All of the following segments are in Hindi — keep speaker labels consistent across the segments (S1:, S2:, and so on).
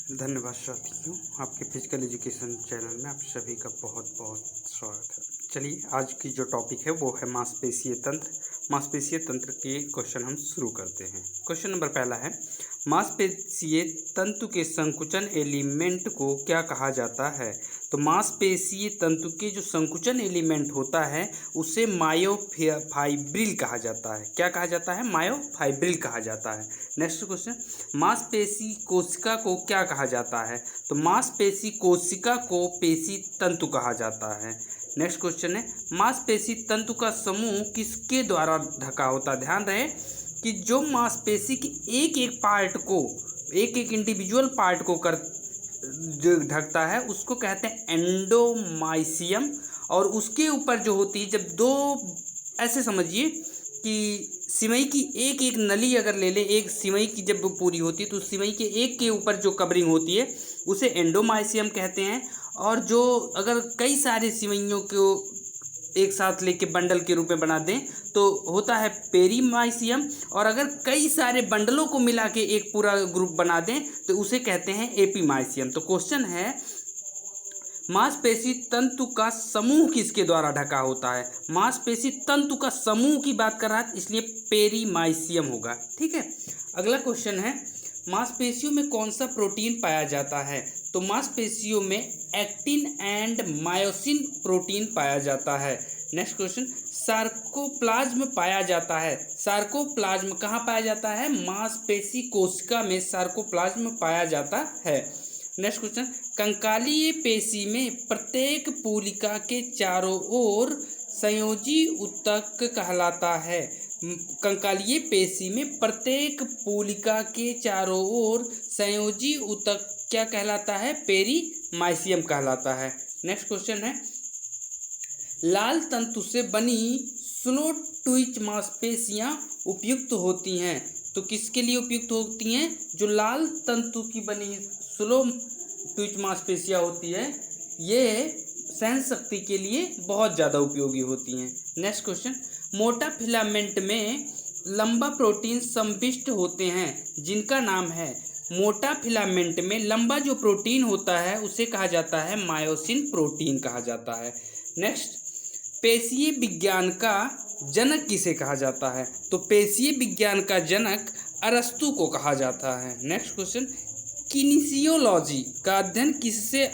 S1: धन्यवाद साथियों, आपके फिजिकल एजुकेशन चैनल में आप सभी का बहुत बहुत स्वागत है। चलिए, आज की जो टॉपिक है वो है मांसपेशीय तंत्र। मांसपेशीय तंत्र के क्वेश्चन हम शुरू करते हैं। क्वेश्चन नंबर पहला है, मांसपेशीय तंतु के संकुचन एलिमेंट को क्या कहा जाता है? तो मांसपेशीय तंतु के जो संकुचन एलिमेंट होता है उसे मायोफाइब्रिल कहा जाता है। क्या कहा जाता है? मायोफाइब्रिल कहा जाता है। नेक्स्ट क्वेश्चन, मांसपेशी कोशिका को क्या कहा जाता है? तो मांसपेशी कोशिका को पेशी तंतु कहा जाता है। नेक्स्ट क्वेश्चन है, मांसपेशी तंतु का समूह किसके द्वारा ढका होता है? ध्यान रहे कि जो मांसपेशी के एक एक पार्ट को, एक एक इंडिविजुअल पार्ट को जो ढकता है उसको कहते हैं एंडोमाइसियम। और उसके ऊपर जो होती है, जब दो, ऐसे समझिए कि सिमई की एक एक नली अगर ले ले, एक सिमई की जब पूरी होती है तो सिमई के एक के ऊपर जो कवरिंग होती है उसे एंडोमाइसियम कहते हैं। और जो अगर कई सारे सिमइयों को एक साथ लेके बंडल के रूप में बना दें तो होता है पेरीमाइसियम। और अगर कई सारे बंडलों को मिला के एक पूरा ग्रुप बना दें तो उसे कहते हैं एपीमाइसियम। तो क्वेश्चन है, मांसपेशी तंतु का समूह किसके द्वारा ढका होता है? मांसपेशी तंतु का समूह की बात कर रहा है, इसलिए पेरीमाइसियम होगा। ठीक है, अगला क्वेश्चन है, मांसपेशियों में कौन सा प्रोटीन पाया जाता है? तो मांसपेशियों में एक्टिन एंड मायोसिन प्रोटीन पाया जाता है। नेक्स्ट क्वेश्चन, सार्कोप्लाज्म पाया जाता है। सार्कोप्लाज्म कहाँ पाया जाता है? मांसपेशी कोशिका में सार्कोप्लाज्म पाया जाता है। नेक्स्ट क्वेश्चन, कंकालीय पेशी में प्रत्येक पूलिका के चारों ओर संयोजी ऊतक कहलाता है। कंकालीय पेशी में प्रत्येक पूलिका के चारों ओर संयोजी ऊतक क्या कहलाता है? पेरीमाइसियम कहलाता है। नेक्स्ट क्वेश्चन है, लाल तंतु से बनी स्लो ट्विच मांसपेशियां उपयुक्त होती हैं। तो किसके लिए उपयुक्त होती हैं? जो लाल तंतु की बनी स्लो ट्विच मांसपेशियां होती है ये सहन शक्ति के लिए बहुत ज़्यादा उपयोगी होती हैं। नेक्स्ट क्वेश्चन, मोटा फिलामेंट में लंबा प्रोटीन संविष्ट होते हैं जिनका नाम है? मोटा फिलामेंट में लंबा जो प्रोटीन होता है उसे कहा जाता है मायोसिन प्रोटीन कहा जाता है। नेक्स्ट, पेशीय विज्ञान का जनक किसे कहा जाता है? तो पेशीय विज्ञान का जनक अरस्तु को कहा जाता है। नेक्स्ट क्वेश्चन, किनेसियोलॉजी का अध्ययन किससे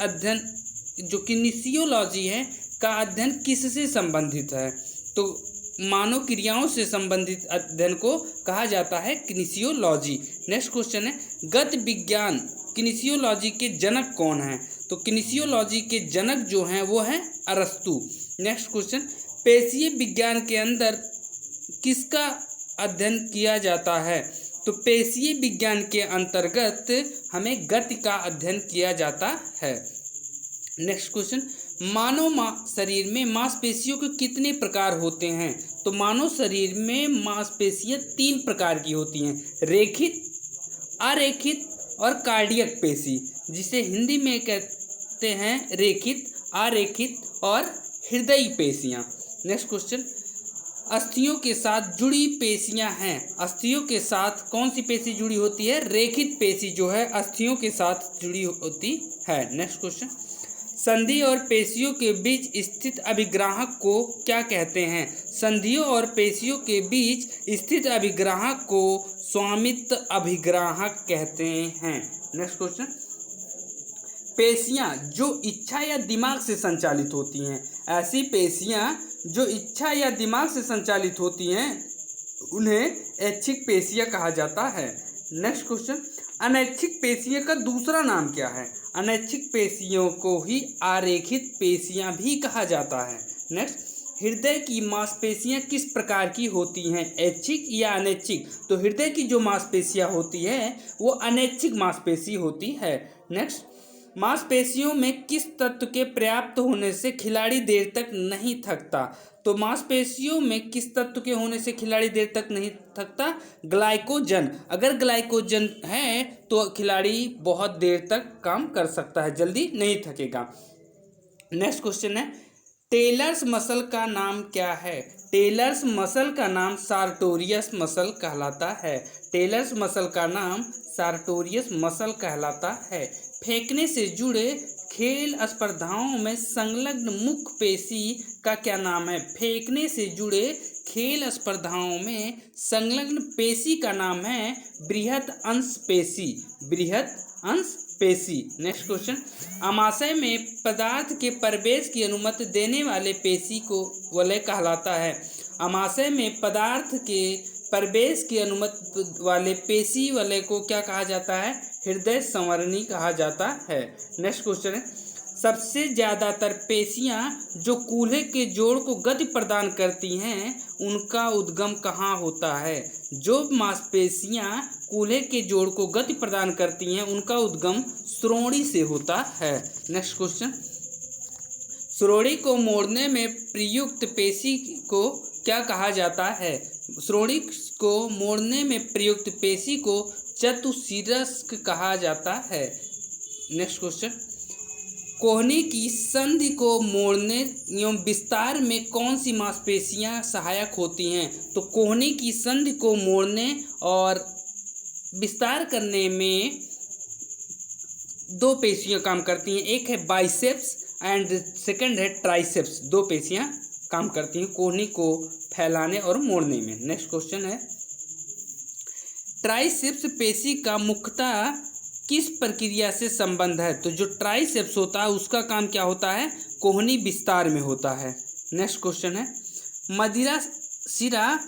S1: जो किनेसियोलॉजी है का अध्ययन किससे संबंधित है? तो मानव क्रियाओं से संबंधित अध्ययन को कहा जाता है किनेसियोलॉजी। नेक्स्ट क्वेश्चन है, गत विज्ञान किनेसियोलॉजी के जनक कौन हैं? तो किनेसियोलॉजी के जनक जो हैं वो हैं अरस्तु। नेक्स्ट क्वेश्चन, पेशीय विज्ञान के अंदर किसका अध्ययन किया जाता है? तो पेशीय विज्ञान के अंतर्गत हमें गति का अध्ययन किया जाता है। नेक्स्ट क्वेश्चन, मानव शरीर में मांसपेशियों के कितने प्रकार होते हैं? तो मानव शरीर में मांसपेशियां 3 प्रकार की होती हैं, रेखित, अरेखित और कार्डियक पेशी, जिसे हिंदी में कहते हैं रेखित, अरेखित और हृदयी पेशियां। नेक्स्ट क्वेश्चन, अस्थियों के साथ जुड़ी पेशियां हैं। अस्थियों के साथ कौन सी पेशी जुड़ी होती है? रेखित पेशी जो है अस्थियों के साथ जुड़ी होती है। नेक्स्ट क्वेश्चन, संधि और पेशियों के बीच स्थित अभिग्राहक को क्या कहते हैं? संधियों और पेशियों के बीच स्थित अभिग्राहक को स्वामित्व अभिग्राहक कहते हैं। नेक्स्ट क्वेश्चन, पेशियां जो इच्छा या दिमाग से संचालित होती हैं, ऐसी पेशियां जो इच्छा या दिमाग से संचालित होती हैं उन्हें ऐच्छिक पेशियां कहा जाता है। नेक्स्ट क्वेश्चन, अनैच्छिक पेशियों का दूसरा नाम क्या है? अनैच्छिक पेशियों को ही आरेखित पेशियां भी कहा जाता है। नेक्स्ट, हृदय की मांसपेशियां किस प्रकार की होती हैं? ऐच्छिक या अनैच्छिक? तो हृदय की जो मांसपेशियां होती है वो अनैच्छिक मांसपेशी होती है। नेक्स्ट, मांसपेशियों में किस तत्व के पर्याप्त होने से खिलाड़ी देर तक नहीं थकता? तो मांसपेशियों में किस तत्व के होने से खिलाड़ी देर तक नहीं थकता? ग्लाइकोजन। अगर ग्लाइकोजन है तो खिलाड़ी बहुत देर तक काम कर सकता है, जल्दी नहीं थकेगा। नेक्स्ट क्वेश्चन है, टेलर्स मसल का नाम क्या है? टेलर्स मसल का नाम सार्टोरियस मसल कहलाता है। टेलर्स मसल का नाम सार्टोरियस मसल कहलाता है। फेंकने से जुड़े खेल स्पर्धाओं में संलग्न मुख्य पेशी का क्या नाम है? फेंकने से जुड़े खेल स्पर्धाओं में संलग्न पेशी का नाम है बृहत अंश पेशी। बृहत अंश पेशी। नेक्स्ट क्वेश्चन, अमाशय में पदार्थ के प्रवेश की अनुमति देने वाले पेशी को वलय कहलाता है। अमाशय में पदार्थ के प्रवेश की अनुमति वाले पेशी वलय को क्या कहा जाता है? हृदय संवरणी कहा जाता है। नेक्स्ट क्वेश्चन है, सबसे ज़्यादातर पेशियां जो कूल्हे के जोड़ को गति प्रदान करती हैं उनका उद्गम कहाँ होता है? जो मांसपेशियां कूल्हे के जोड़ को गति प्रदान करती हैं उनका उद्गम श्रोणि से होता है। नेक्स्ट क्वेश्चन, श्रोणि को मोड़ने में प्रयुक्त पेशी को क्या कहा जाता है? श्रोणि को मोड़ने में प्रयुक्त पेशी को चतुशिरस्क कहा जाता है। नेक्स्ट क्वेश्चन, कोहनी की संधि को मोड़ने एवं विस्तार में कौन सी मांसपेशियां सहायक होती हैं? तो कोहनी की संधि को मोड़ने और विस्तार करने में दो पेशियां काम करती हैं, एक है बाइसेप्स एंड सेकंड है ट्राइसेप्स। दो पेशियां काम करती हैं कोहनी को फैलाने और मोड़ने में। नेक्स्ट क्वेश्चन है, ट्राइसेप्स पेशी का मुख्यतः किस प्रक्रिया से संबंध है? तो जो ट्राइसेप्स होता है उसका काम क्या होता है? कोहनी विस्तार में होता है। नेक्स्ट क्वेश्चन है, मदिरा शिरा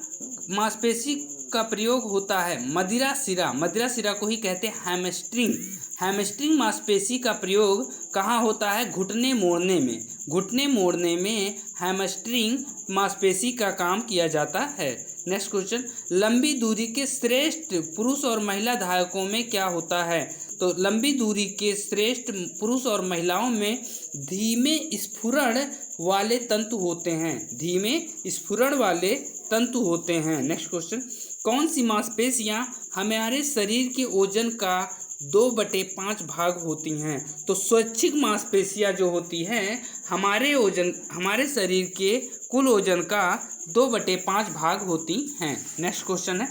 S1: मांसपेशी का प्रयोग होता है। मदिरा शिरा को ही कहते हैं हैमस्ट्रिंग। हैमस्ट्रिंग मांसपेशी का प्रयोग कहाँ होता है? घुटने मोड़ने में। घुटने मोड़ने में हैमस्ट्रिंग मांसपेशी का काम किया जाता है। नेक्स्ट क्वेश्चन, लंबी दूरी के श्रेष्ठ पुरुष और महिला धावकों में क्या होता है? तो लंबी दूरी के श्रेष्ठ पुरुष और महिलाओं में धीमे स्फुरण वाले तंतु होते हैं। धीमे स्फुरण वाले तंतु होते हैं। नेक्स्ट क्वेश्चन, कौन सी मांसपेशियां हमारे शरीर के ओजन का 2/5 भाग होती हैं? तो स्वैच्छिक मांसपेशियां जो होती हैं हमारे शरीर के कुल ओजन का 2/5 भाग होती हैं। नेक्स्ट क्वेश्चन है,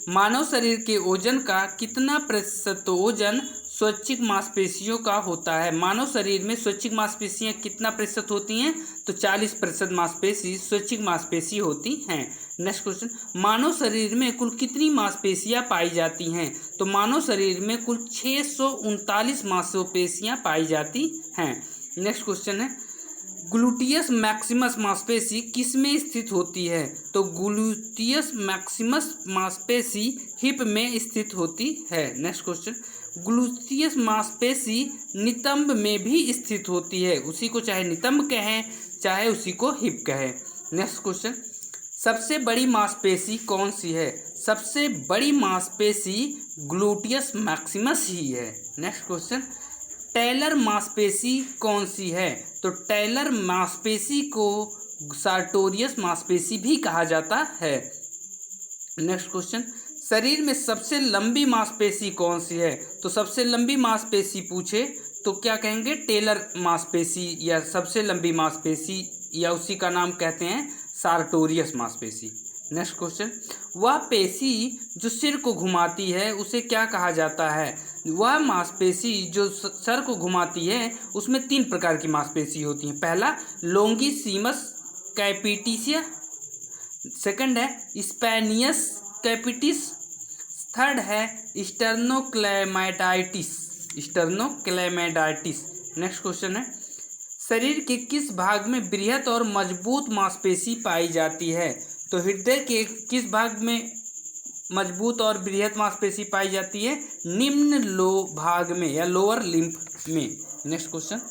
S1: मानव शरीर के ओजन का कितना प्रतिशत ओजन स्वैच्छिक मांसपेशियों का होता है? मानव शरीर में स्वैच्छिक मांसपेशियां कितना प्रतिशत होती हैं? तो 40% मांसपेशी स्वैच्छिक मांसपेशी होती हैं। नेक्स्ट क्वेश्चन, मानव शरीर में कुल कितनी मांसपेशियां पाई जाती हैं? तो मानव शरीर में कुल 639 मांसपेशियां पाई जाती हैं। नेक्स्ट क्वेश्चन है, ग्लूटियस मैक्सिमस मांसपेशी किसमें स्थित होती है? तो ग्लूटियस मैक्सिमस मांसपेशी हिप में स्थित होती है। नेक्स्ट क्वेश्चन, ग्लूटियस मांसपेशी नितंब में भी स्थित होती है। उसी को चाहे नितंब कहें चाहे उसी को हिप कहें। नेक्स्ट क्वेश्चन, सबसे बड़ी मांसपेशी कौन सी है? सबसे बड़ी मांसपेशी ग्लूटियस मैक्सिमस ही है। नेक्स्ट क्वेश्चन, टेलर मांसपेशी कौन सी है? तो टेलर मांसपेशी को सार्टोरियस मांसपेशी भी कहा जाता है। नेक्स्ट क्वेश्चन, शरीर में सबसे लंबी मांसपेशी कौन सी है? तो सबसे लंबी मांसपेशी पूछे तो क्या कहेंगे? टेलर मांसपेशी या सबसे लंबी मांसपेशी या उसी का नाम कहते हैं सार्टोरियस मांसपेशी। नेक्स्ट क्वेश्चन, वह पेशी जो सिर को घुमाती है उसे क्या कहा जाता है? वह मांसपेशी जो सर को घुमाती है उसमें 3 प्रकार की मांसपेशी होती हैं। पहला लोंगिसिमस कैपिटिस, सेकंड है स्पैनियस कैपिटिस, थर्ड है स्टर्नोक्लेमाटाइटिस। नेक्स्ट क्वेश्चन है, शरीर के किस भाग में बृहत और मजबूत मांसपेशी पाई जाती है? तो हृदय के किस भाग में मजबूत और बृहत मांसपेशी पाई जाती है? निम्न भाग में या लोअर लिम्फ में। नेक्स्ट क्वेश्चन,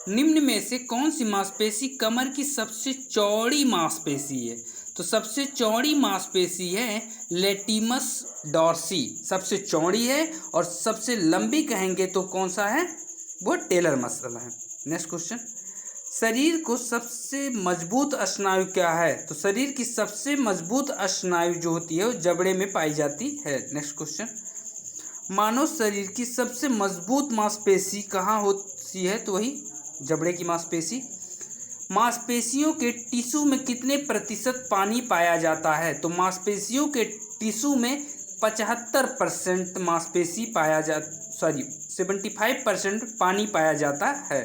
S1: निम्न में से कौन सी मांसपेशी कमर की सबसे चौड़ी मांसपेशी है? तो सबसे चौड़ी मांसपेशी है लेटिमस डॉर्सी, सबसे चौड़ी है। और सबसे लंबी कहेंगे तो कौन सा है? वो टेलर मसल है। नेक्स्ट क्वेश्चन, शरीर को सबसे मजबूत स्नायु क्या है? तो शरीर की सबसे मजबूत स्नायु जो होती है वो जबड़े में पाई जाती है। नेक्स्ट क्वेश्चन, मानव शरीर की सबसे मजबूत मांसपेशी कहाँ होती है? तो वही जबड़े की मांसपेशी। मांसपेशियों के टिश्यू में कितने प्रतिशत पानी पाया जाता है? तो मांसपेशियों के टिश्यू में 75% मांसपेशी पाया जा 75% पानी पाया जाता है।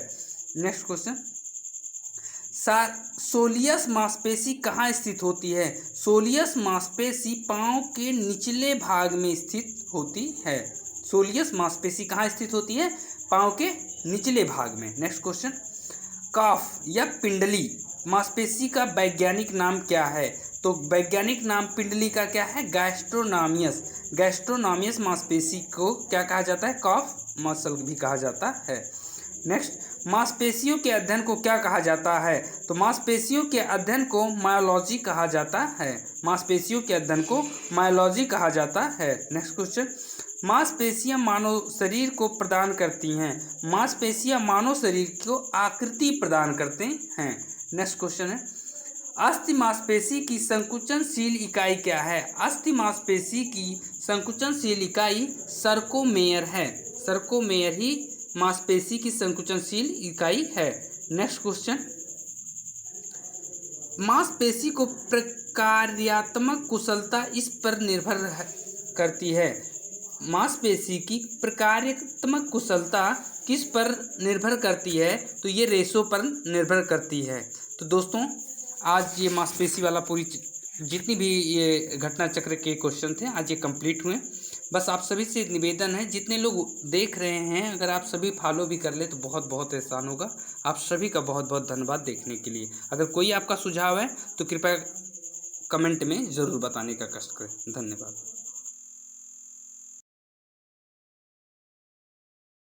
S1: नेक्स्ट क्वेश्चन, सोलियस मांसपेशी कहाँ स्थित होती है? सोलियस मांसपेशी पाँव के निचले भाग में स्थित होती है। सोलियस मांसपेशी कहाँ स्थित होती है? पाँव के निचले भाग में। नेक्स्ट क्वेश्चन, काफ या पिंडली मांसपेशी का वैज्ञानिक नाम क्या है? तो वैज्ञानिक नाम पिंडली का क्या है? गैस्ट्रोनोमियस। गैस्ट्रोनोमियस मांसपेशी को क्या कहा जाता है? काफ मसल भी कहा जाता है। नेक्स्ट, मांसपेशियों के अध्ययन को क्या कहा जाता है? तो मांसपेशियों के अध्ययन को मायोलॉजी कहा जाता है। मांसपेशियों के अध्ययन को मायोलॉजी कहा जाता है। नेक्स्ट क्वेश्चन, मांसपेशियां मानव शरीर को प्रदान करती हैं। मांसपेशियां मानव शरीर को आकृति प्रदान करते हैं। नेक्स्ट क्वेश्चन है, अस्थि मांसपेशी की संकुचनशील इकाई क्या है? अस्थि मांसपेशी की संकुचनशील इकाई सर्कोमेयर है। सर्कोमेयर ही मांसपेशी की संकुचनशील इकाई है। नेक्स्ट क्वेश्चन, मांसपेशी को प्रकार्यात्मक कुशलता इस पर निर्भर करती है। मांसपेशी की प्रकार्यात्मक कुशलता किस पर निर्भर करती है? तो ये रेशो पर निर्भर करती है। तो दोस्तों, आज ये मांसपेशी वाला पूरी जितनी भी ये घटना चक्र के क्वेश्चन थे आज ये कंप्लीट हुए। बस आप सभी से निवेदन है, जितने लोग देख रहे हैं अगर आप सभी फॉलो भी कर ले तो बहुत बहुत एहसान होगा। आप सभी का बहुत बहुत धन्यवाद देखने के लिए। अगर कोई आपका सुझाव है तो कृपया कमेंट में ज़रूर बताने का कष्ट करें। धन्यवाद।